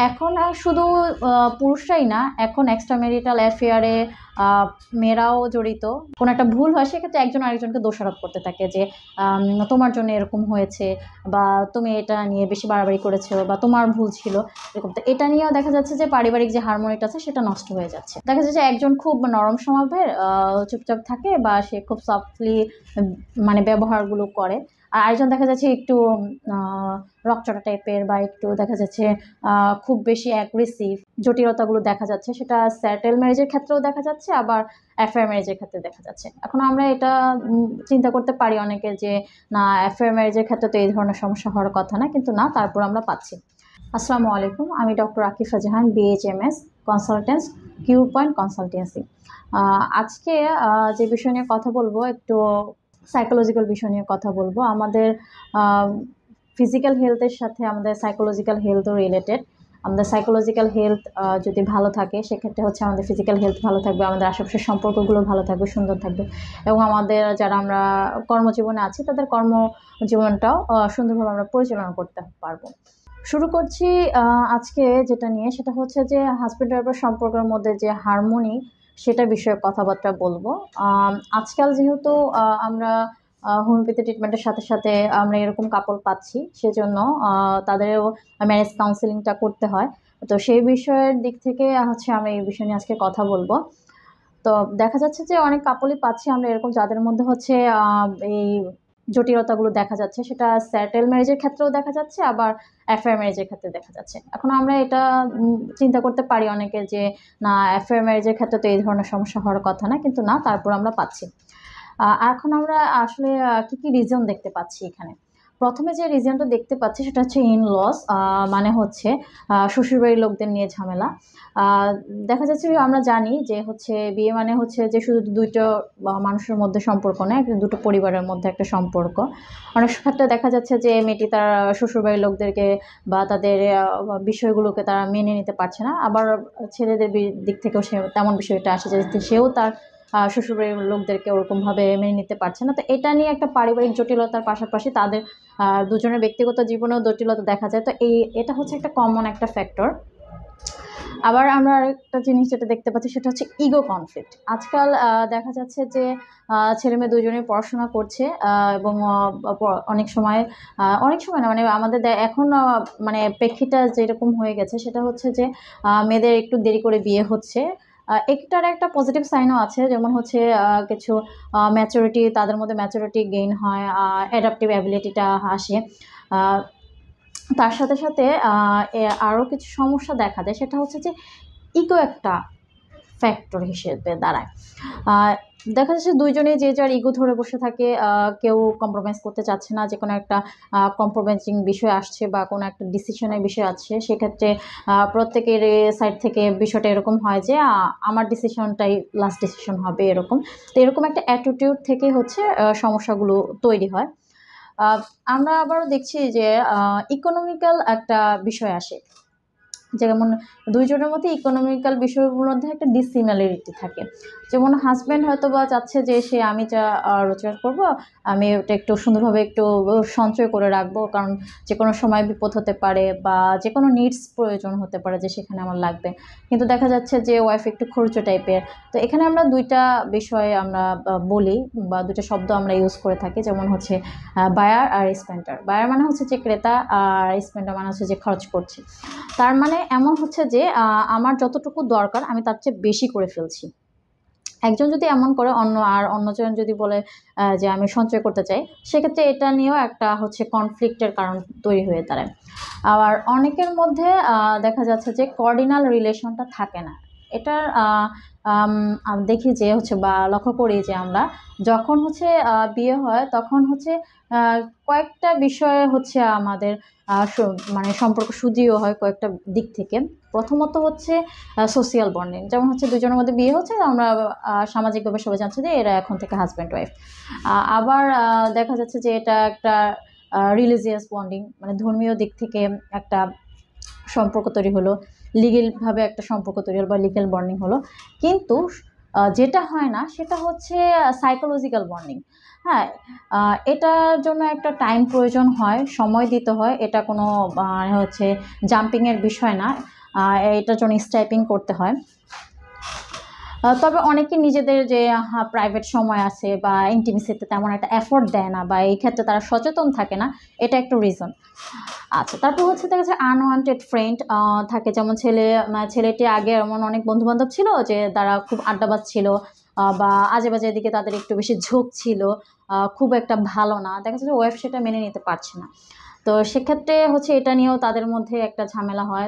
এখন আর শুধু পুরুষরাই না, এখন এক্সট্রা ম্যারিটাল অ্যাফেয়ারে মেয়েরাও জড়িত। কোনো একটা ভুল হয় সেক্ষেত্রে একজন আরেকজনকে দোষারোপ করতে থাকে যে তোমার জন্য এরকম হয়েছে, বা তুমি এটা নিয়ে বেশি বাড়াবাড়ি করেছো, বা তোমার ভুল ছিল, এরকম। তো এটা নিয়েও দেখা যাচ্ছে যে পারিবারিক যে হারমোনিটা আছে সেটা নষ্ট হয়ে যাচ্ছে। দেখা যাচ্ছে একজন খুব নরম স্বভাবের, চুপচাপ থাকে, বা সে খুব সফটলি মানে ব্যবহারগুলো করে, আর আরেকজন দেখা যাচ্ছে একটু রকচটা টাইপের, বা একটু দেখা যাচ্ছে খুব বেশি অ্যাগ্রেসিভ। জটিলতাগুলো দেখা যাচ্ছে, সেটা স্যাটেল ম্যারেজের ক্ষেত্রেও দেখা যাচ্ছে, আবার অ্যাফেয়ার ম্যারেজের ক্ষেত্রে দেখা যাচ্ছে। এখন আমরা এটা চিন্তা করতে পারি অনেকে যে না, অ্যাফেয়ার ম্যারেজের ক্ষেত্রে তো এই ধরনের সমস্যা হওয়ার কথা না, কিন্তু না, তারপর আমরা পাচ্ছি। আসসালামু আলাইকুম, আমি ডক্টর আকিফা জাহান, BHMS কনসালটেন্টস, কিউর পয়েন্ট কনসালটেন্সি। আজকে যে বিষয় নিয়ে কথা বলবো, একটু সাইকোলজিক্যাল বিষয় নিয়ে কথা বলবো। আমাদের ফিজিক্যাল হেলথের সাথে আমাদের সাইকোলজিক্যাল হেলথও রিলেটেড। আমাদের সাইকোলজিক্যাল হেলথ যদি ভালো থাকে, সেক্ষেত্রে হচ্ছে আমাদের ফিজিক্যাল হেলথ ভালো থাকবে, আমাদের আশেপাশের সম্পর্কগুলো ভালো থাকবে, সুন্দর থাকবে, এবং আমাদের যারা আমরা কর্মজীবনে আছি তাদের কর্মজীবনটাও সুন্দরভাবে আমরা পরিচালনা করতে পারবো। শুরু করছি আজকে যেটা নিয়ে, সেটা হচ্ছে যে হাজব্যান্ড ওয়াইফের সম্পর্কের মধ্যে যে হারমোনি, সেটা বিষয়ে কথাবার্তা বলবো। আজকাল যেহেতু আমরা হোমিওপ্যাথি ট্রিটমেন্টের সাথে সাথে আমরা এরকম কাপল পাচ্ছি, সেজন্য তাদেরও ম্যারেজ কাউন্সেলিংটা করতে হয়। তো সেই বিষয়ের দিক থেকে হচ্ছে আমি এই বিষয় নিয়ে আজকে কথা বলবো। তো দেখা যাচ্ছে যে অনেক কাপলই পাচ্ছি আমরা এরকম, যাদের মধ্যে হচ্ছে এই জটিলতাগুলো দেখা যাচ্ছে, সেটা স্যাটেল ম্যারেজের ক্ষেত্রেও দেখা যাচ্ছে, আবার অ্যাফেয়ার ম্যারেজের ক্ষেত্রে দেখা যাচ্ছে। এখন আমরা এটা চিন্তা করতে পারি অনেকে যে না, অ্যাফেয়ার ম্যারেজের ক্ষেত্রে তো এই ধরনের সমস্যা হওয়ার কথা না, কিন্তু না, তারপর আমরা পাচ্ছি। এখন আমরা আসলে কি কি রিজন দেখতে পাচ্ছি এখানে। প্রথমে যে রিজনটা দেখতে পাচ্ছি সেটা হচ্ছে ইন লস, মানে হচ্ছে শ্বশুরবাড়ির লোকদের নিয়ে ঝামেলা। দেখা যাচ্ছে আমরা জানি যে হচ্ছে বিয়ে মানে হচ্ছে যে শুধু দুটো মানুষের মধ্যে সম্পর্ক নয়, দুটো পরিবারের মধ্যে একটা সম্পর্ক। অনেক ক্ষেত্রে দেখা যাচ্ছে যে মেয়েটি তার শ্বশুরবাড়ির লোকদেরকে বা তাদের বিষয়গুলোকে তারা মেনে নিতে পারছে না, আবার ছেলেদের দিক থেকেও সে তেমন বিষয়টা আসে যে সেও তার শ্বশুরবাড়ির লোকদেরকে ওরকমভাবে মেনে নিতে পারছে না। তো এটা নিয়ে একটা পারিবারিক জটিলতার পাশাপাশি তাদের দুজনের ব্যক্তিগত জীবনেও জটিলতা দেখা যায়। তো এটা হচ্ছে একটা কমন একটা ফ্যাক্টর। আবার আমরা আরেকটা জিনিস যেটা দেখতে পাচ্ছি সেটা হচ্ছে ইগো কনফ্লিক্ট। আজকাল দেখা যাচ্ছে যে ছেলে মেয়ে দুজনেই পড়াশোনা করছে, এবং অনেক সময় না, মানে আমাদের এখন মানে প্রেক্ষিতটা যেরকম হয়ে গেছে সেটা হচ্ছে যে মেয়েদের একটু দেরি করে বিয়ে হচ্ছে। একটার একটা পজিটিভ সাইনও আছে, যেমন হচ্ছে কিছু ম্যাচুরিটি, তাদের মধ্যে ম্যাচুরিটি গেইন হয়, অ্যাডাপটিভ অ্যাবিলিটিটা আসে। তার সাথে সাথে আরও কিছু সমস্যা দেখা দেয়, সেটা হচ্ছে যে ইগো একটা ফ্যাক্টর হিসেবে দাঁড়ায়। দেখা যাচ্ছে দুইজনে যে যার ইগো ধরে বসে থাকে, কেউ কম্প্রোমাইজ করতে চাচ্ছে না, যে কোনো একটা কম্প্রোমাইজিং বিষয় আসছে বা কোনো একটা ডিসিশনের বিষয় আছে, সেক্ষেত্রে প্রত্যেকের সাইড থেকে বিষয়টা এরকম হয় যে আমার ডিসিশনটাই লাস্ট ডিসিশন হবে, এরকম। তো এরকম একটা অ্যাটিটিউড থেকে হচ্ছে সমস্যাগুলো তৈরি হয়। আমরা আবারও দেখছি যে ইকোনমিক্যাল একটা বিষয় আসে, যেমন দুইজনের মধ্যে ইকোনমিক্যাল বিষয়গুলোর মধ্যে একটা ডিসিমিলারিটি থাকে। যেমন হাজব্যান্ড হয়তো বা চাচ্ছে যে আমি যা রোজগার করব, আমি ওটা একটু সুন্দরভাবে একটু সঞ্চয় করে রাখবো, কারণ যে কোনো সময় বিপদ হতে পারে, বা যে কোনো নিডস প্রয়োজন হতে পারে যে সেখানে আমার লাগবে। কিন্তু দেখা যাচ্ছে যে ওয়াইফ একটু খরচ টাইপের। তো এখানে আমরা দুইটা বিষয়ে আমরা বলি, বা দুইটা শব্দ আমরা ইউজ করে থাকি, যেমন হচ্ছে বায়ার আর স্পেন্ডার। বায়ার মানে হচ্ছে যে ক্রেতা, আর স্পেন্ডার মানে হচ্ছে যে খরচ করছে। তার মানে এমন হচ্ছে যে আমার যতটুকু দরকার আমি তার চেয়ে বেশি করে ফেলছি। একজন যদি এমন করে, অন্যজন যদি বলে যে আমি সঞ্চয় করতে চাই, সেক্ষেত্রে এটা নিয়েও একটা হচ্ছে কনফ্লিক্টের কারণ তৈরি হয়ে দাঁড়ায়। আবার অনেকের মধ্যে দেখা যাচ্ছে যে কর্ডিনাল রিলেশনটা থাকে না। এটার দেখি যে হচ্ছে, বা লক্ষ্য করি যে আমরা যখন হচ্ছে বিয়ে হয়, তখন হচ্ছে কয়েকটা বিষয়ে হচ্ছে আমাদের মানে সম্পর্ক সুদৃঢ় হয় কয়েকটা দিক থেকে। প্রথমত হচ্ছে সোশিয়াল বন্ডিং, যেমন হচ্ছে দুজনের মধ্যে বিয়ে হচ্ছে, আমরা সামাজিকভাবে সবাই জানছে যে এরা এখন থেকে হাজব্যান্ড ওয়াইফ। আবার দেখা যাচ্ছে যে এটা একটা রিলিজিয়াস বন্ডিং, মানে ধর্মীয় দিক থেকে একটা সম্পর্ক তৈরি হলো, লিগেলভাবে একটা সম্পর্ক তৈরি হলো, বা লিগেল বন্ডিং হলো। কিন্তু যেটা হয় না সেটা হচ্ছে সাইকোলজিক্যাল বন্ডিং। হ্যাঁ, এটার জন্য একটা টাইম প্রয়োজন হয়, সময় দিতে হয়। এটা কোনো হচ্ছে জাম্পিংয়ের বিষয় না। এটার জন্য স্টাইপিং করতে হয়। তবে অনেকে নিজেদের যে প্রাইভেট সময় আছে বা ইন্টিমেসিতে তেমন একটা এফোর্ট দেয় না বা এই ক্ষেত্রে তারা সচেতন থাকে না, এটা একটা রিজন। আচ্ছা, তারপর হচ্ছে দেখা যাচ্ছে আনওয়ান্টেড ফ্রেন্ড থাকে, যেমন ছেলেটি আগে এমন অনেক বন্ধুবান্ধব ছিল যে তারা খুব আড্ডাবাজ ছিল, বা আজে বাজে দিকে তাদের একটু বেশি ঝোঁক ছিল, খুব একটা ভালো না, দেখা যাচ্ছে ওয়াইফ সেটা মেনে নিতে পারছে না। তো সেক্ষেত্রে হচ্ছে এটা নিয়েও তাদের মধ্যে একটা ঝামেলা হয়।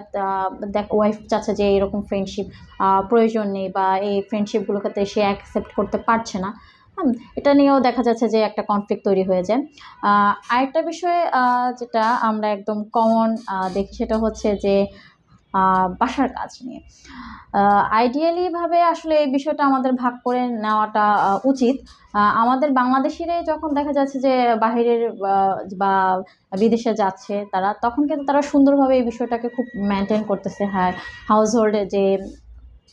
দেখ, ওয়াইফ চাচ্ছে যে এরকম ফ্রেন্ডশিপ প্রয়োজন নেই বা এই ফ্রেন্ডশিপগুলোকে সে অ্যাকসেপ্ট করতে পারছে না। এটা নিয়েও দেখা যাচ্ছে যে একটা কনফ্লিক্ট তৈরি হয়ে যায়। আরেকটা বিষয় যেটা আমরা একদম কমন দেখি সেটা হচ্ছে যে বাসার কাজ নিয়ে। আইডিয়ালিভাবে আসলে এই বিষয়টা আমাদের ভাগ করে নেওয়াটা উচিত। আমাদের বাংলাদেশিরাই যখন দেখা যাচ্ছে যে বাহিরের বা বিদেশে যাচ্ছে তারা, তখন কিন্তু তারা সুন্দরভাবে এই বিষয়টাকে খুব মেনটেন করতেছে। হ্যাঁ, হাউস হোল্ডের যে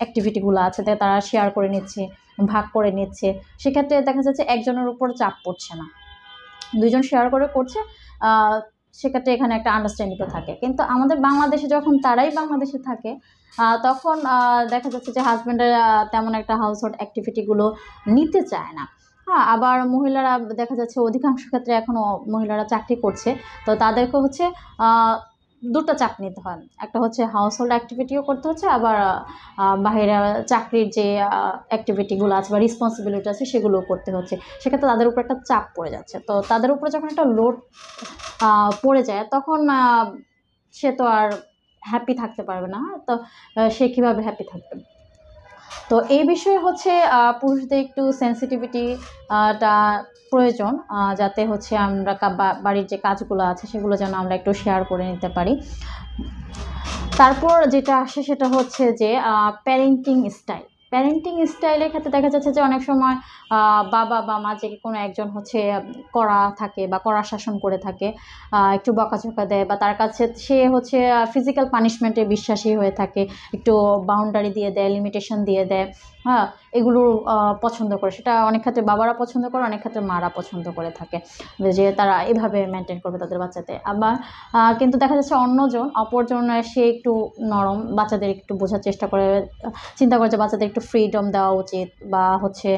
অ্যাক্টিভিটিগুলো আছে তারা শেয়ার করে নিচ্ছে, ভাগ করে নিচ্ছে। সেক্ষেত্রে দেখা যাচ্ছে একজনের উপর চাপ পড়ছে না, দুইজন শেয়ার করে করছে। সেক্ষেত্রে এখানে একটা আন্ডারস্ট্যান্ডিংও থাকে। কিন্তু আমাদের বাংলাদেশে যখন তারাই বাংলাদেশে থাকে, তখন দেখা যাচ্ছে যে হাজব্যান্ডেরা তেমন একটা হাউস হোল্ড অ্যাক্টিভিটিগুলো নিতে চায় না। হ্যাঁ, আবার মহিলারা দেখা যাচ্ছে অধিকাংশ ক্ষেত্রে এখনও মহিলারা চাকরি করছে, তো তাদেরকে হচ্ছে দুটো চাপ নিতে হয়। একটা হচ্ছে হাউস হোল্ড অ্যাক্টিভিটিও করতে হচ্ছে, আবার বাইরে চাকরির যে অ্যাক্টিভিটিগুলো আছে বা রেসপন্সিবিলিটি আছে সেগুলোও করতে হচ্ছে। সেক্ষেত্রে তাদের উপর একটা চাপ পড়ে যাচ্ছে। তো তাদের উপরে যখন একটা লোড পড়ে যায়, তখন সে তো আর হ্যাপি থাকতে পারবে না। তো সে কীভাবে হ্যাপি থাকবে? তো এই বিষয়ে হচ্ছে পুরুষদের একটু সেন্সিটিভিটিটা প্রয়োজন, যাতে হচ্ছে আমরা বাড়ির যে কাজগুলো আছে সেগুলো যেন আমরা একটু শেয়ার করে নিতে পারি। তারপর যেটা আসে সেটা হচ্ছে যে প্যারেন্টিং স্টাইল। প্যারেন্টিং স্টাইলের ক্ষেত্রে দেখা যাচ্ছে যে অনেক সময় বাবা বা মা যে কোনো একজন হচ্ছে কড়া থাকে বা কড়া শাসন করে থাকে, একটু বকাঝকা দেয়, বা তার কাছে সে হচ্ছে ফিজিক্যাল পানিশমেন্টে বিশ্বাসী হয়ে থাকে, একটু বাউন্ডারি দিয়ে দেয়, লিমিটেশন দিয়ে দেয়। হ্যাঁ, এগুলো পছন্দ করে। সেটা অনেক ক্ষেত্রে বাবারা পছন্দ করে, অনেক ক্ষেত্রে মারা পছন্দ করে থাকে যে তারা এভাবে মেনটেন করবে তাদের বাচ্চাতে। আবার কিন্তু দেখা যাচ্ছে অপরজন সে একটু নরম, বাচ্চাদের একটু বোঝার চেষ্টা করে, চিন্তা করে যে বাচ্চাদের একটু ফ্রিডম দেওয়া উচিত, বা হচ্ছে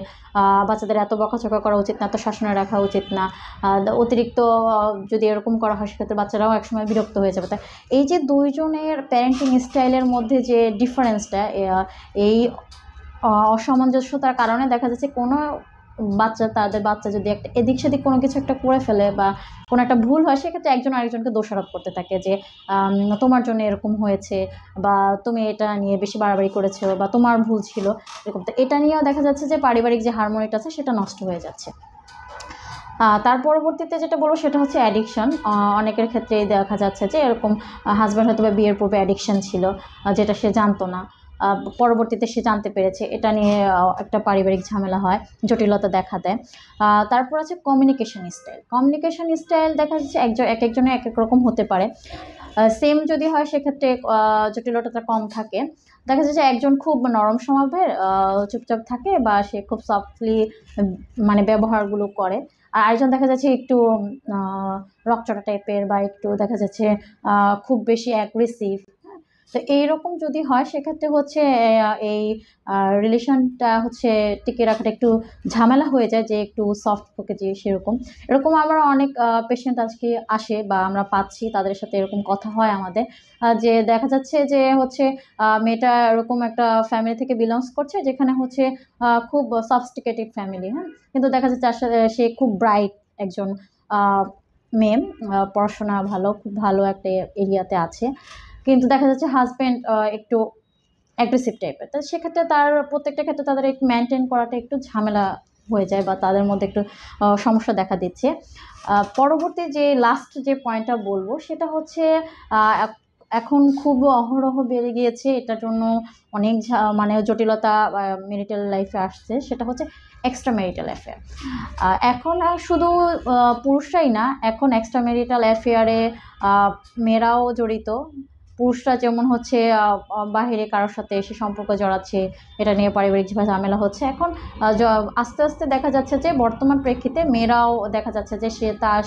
বাচ্চাদের এত বকাঝকা করা উচিত না, এত শাসনে রাখা উচিত না। অতিরিক্ত যদি এরকম করা হয় সেক্ষেত্রে বাচ্চারাও একসময় বিরক্ত হয়ে যাবে। তাই এই যে দুইজনের প্যারেন্টিং স্টাইলের মধ্যে যে ডিফারেন্সটা, এই অসামঞ্জস্যতার কারণে দেখা যাচ্ছে কোনো তাদের বাচ্চা যদি একটা এদিক সেদিক কোনো কিছু একটা করে ফেলে বা কোনো একটা ভুল হয়, সেক্ষেত্রে একজন আরেকজনকে দোষারোপ করতে থাকে যে তোমার জন্য এরকম হয়েছে, বা তুমি এটা নিয়ে বেশি বাড়াবাড়ি করেছো, বা তোমার ভুল ছিল, এরকম। তো এটা নিয়েও দেখা যাচ্ছে যে পারিবারিক যে হারমোনিটা আছে সেটা নষ্ট হয়ে যাচ্ছে। তার পরবর্তীতে যেটা বলবো সেটা হচ্ছে অ্যাডিকশন। অনেকের ক্ষেত্রেই দেখা যাচ্ছে যে এরকম হাজব্যান্ড হয়তো বা বিয়ের পূর্বে অ্যাডিকশন ছিল, যেটা সে জানতো না, পরবর্তীতে সে জানতে পেরেছে। এটা নিয়ে একটা পারিবারিক ঝামেলা হয়, জটিলতা দেখা দেয়। তারপর আছে কমিউনিকেশন স্টাইল। কমিউনিকেশন স্টাইল দেখা যাচ্ছে এক একজনের এক এক রকম হতে পারে। সেম যদি হয় সেক্ষেত্রে জটিলতাটা কম থাকে। দেখা যাচ্ছে একজন খুব নরম স্বভাবের, চুপচাপ থাকে, বা সে খুব সফটলি মানে ব্যবহারগুলো করে। আর আরেকজন দেখা যাচ্ছে একটু রকচটা টাইপের, বা একটু দেখা যাচ্ছে খুব বেশি অ্যাগ্রেসিভ। তো এইরকম যদি হয় সেক্ষেত্রে হচ্ছে এই রিলেশনটা হচ্ছে টিকিয়ে রাখাটা একটু ঝামেলা হয়ে যায়, যে একটু সফট প্রকৃতি সেরকম। এরকম আমরা অনেক পেশেন্ট আজকে আসে বা আমরা পাচ্ছি, তাদের সাথে এরকম কথা হয় আমাদের, যে দেখা যাচ্ছে যে হচ্ছে মেয়েটা এরকম একটা ফ্যামিলি থেকে বিলংস করছে যেখানে হচ্ছে খুব সফিস্টিকেটেড ফ্যামিলি। হ্যাঁ, কিন্তু দেখা যাচ্ছে আসলে সে খুব ব্রাইট একজন মেয়ে, পড়াশোনা ভালো, খুব ভালো একটা এরিয়াতে আছে, কিন্তু দেখা যাচ্ছে হাজব্যান্ড একটু অ্যাগ্রেসিভ টাইপের। তো সেক্ষেত্রে তার প্রত্যেকটা ক্ষেত্রে তাদের একটু মেনটেন করাটা একটু ঝামেলা হয়ে যায়, বা তাদের মধ্যে একটু সমস্যা দেখা দিচ্ছে। পরবর্তী যে লাস্ট যে পয়েন্টটা বলবো সেটা হচ্ছে এখন খুব অহরহ বেড়ে গিয়েছে, এটার জন্য অনেক মানে জটিলতা ম্যারিটাল লাইফে আসছে, সেটা হচ্ছে এক্সট্রা ম্যারিটাল অ্যাফেয়ার। এখন আর শুধু পুরুষরাই না, এখন এক্সট্রা ম্যারিটাল অ্যাফেয়ারে মেয়েরাও জড়িত। পুরুষরা যেমন হচ্ছে বাহিরে কারোর সাথে এসে সম্পর্ক জড়াচ্ছে, এটা নিয়ে পারিবারিক যে ঝামেলা হচ্ছে। এখন আস্তে আস্তে দেখা যাচ্ছে যে বর্তমান প্রেক্ষিতে মেয়েরাও দেখা যাচ্ছে যে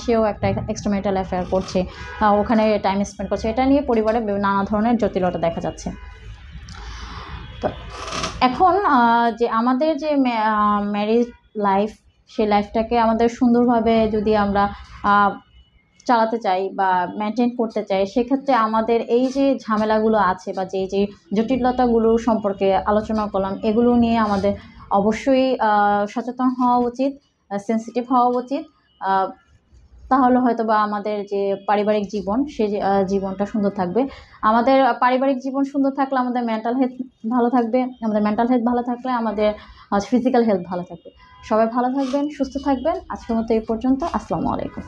সেও একটা এক্সট্রা ম্যারিটাল অ্যাফেয়ার করছে, ওখানে টাইম স্পেন্ড করছে। এটা নিয়ে পরিবারে নানা ধরনের জটিলতা দেখা যাচ্ছে। তো এখন যে আমাদের যে ম্যারিজ লাইফ, সেই লাইফটাকে আমাদের সুন্দরভাবে যদি আমরা চালাতে চাই বা মেনটেন করতে চাই, সেক্ষেত্রে আমাদের এই যে ঝামেলাগুলো আছে বা যে জটিলতাগুলো সম্পর্কে আলোচনা করলাম, এগুলো নিয়ে আমাদের অবশ্যই সচেতন হওয়া উচিত, সেন্সিটিভ হওয়া উচিত। তাহলে হয়তো বা আমাদের যে পারিবারিক জীবন, সেই জীবনটা সুন্দর থাকবে। আমাদের পারিবারিক জীবন সুন্দর থাকলে আমাদের মেন্টাল হেলথ ভালো থাকবে, আমাদের মেন্টাল হেলথ ভালো থাকলে আমাদের ফিজিক্যাল হেলথ ভালো থাকবে। সবাই ভালো থাকবেন, সুস্থ থাকবেন। আজকের মতো এই পর্যন্ত। আসসালামু আলাইকুম।